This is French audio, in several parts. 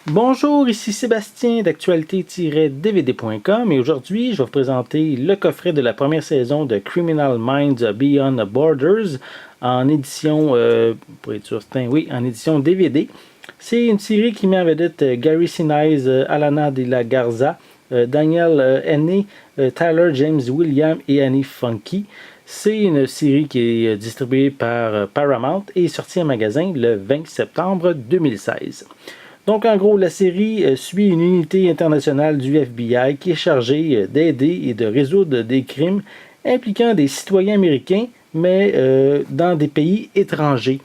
Bonjour, ici Sébastien d'actualité-dvd.com et aujourd'hui je vais vous présenter le coffret de la première saison de Criminal Minds Beyond Borders en édition, pour être certain, oui, en édition DVD. C'est une série qui met en vedette Gary Sinise, Alana de la Garza, Daniel Henney, Tyler James Williams et Annie Funky. C'est une série qui est distribuée par Paramount et sortie en magasin le 20 septembre 2016. Donc, en gros, la série suit une unité internationale du FBI qui est chargée d'aider et de résoudre des crimes impliquant des citoyens américains, mais dans des pays étrangers.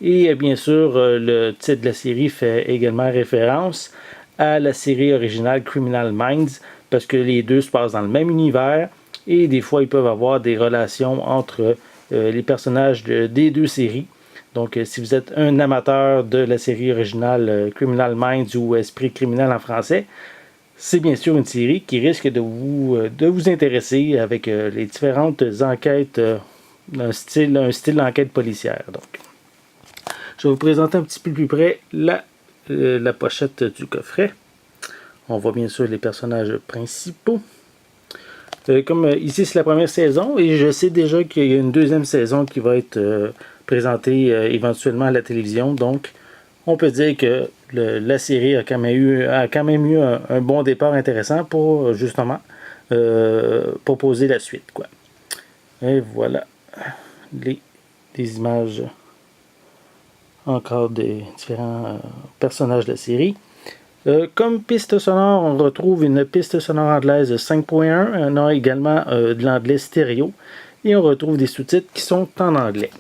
Et bien sûr, le titre de la série fait également référence à la série originale Criminal Minds, parce que les deux se passent dans le même univers, et des fois, ils peuvent avoir des relations entre les personnages des deux séries. Donc, si vous êtes un amateur de la série originale Criminal Minds ou Esprit criminel en français, c'est bien sûr une série qui risque de vous intéresser avec les différentes enquêtes, un style d'enquête policière. Donc, je vais vous présenter un petit peu plus près la pochette du coffret. On voit bien sûr les personnages principaux. Comme ici, c'est la première saison et je sais déjà qu'il y a une deuxième saison qui va être présentée éventuellement à la télévision. Donc, on peut dire que la série a quand même eu un bon départ intéressant pour justement proposer la suite, quoi. Et voilà des images encore des différents personnages de la série. Comme piste sonore, on retrouve une piste sonore anglaise 5.1. On a également de l'anglais stéréo. Et on retrouve des sous-titres qui sont en anglais.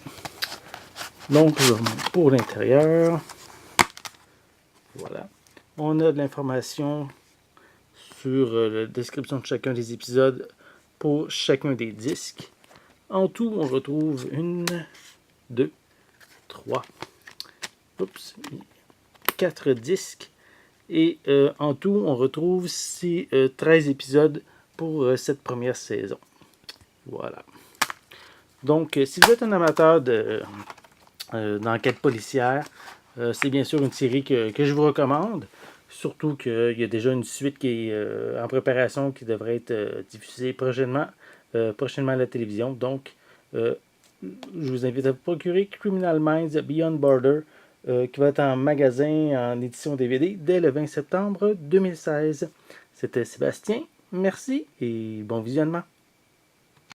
Donc, pour l'intérieur, voilà. On a de l'information sur la description de chacun des épisodes pour chacun des disques. En tout, on retrouve 4 disques. Et en tout, on retrouve 13 épisodes pour cette première saison. Voilà. Donc, si vous êtes un amateur d'enquête policière, c'est bien sûr une série que je vous recommande. Surtout qu'il y a déjà une suite qui est en préparation qui devrait être diffusée prochainement à la télévision. Donc, je vous invite à vous procurer Criminal Minds Beyond Border qui va être en magasin en édition DVD dès le 20 septembre 2016. C'était Sébastien. Merci et bon visionnement.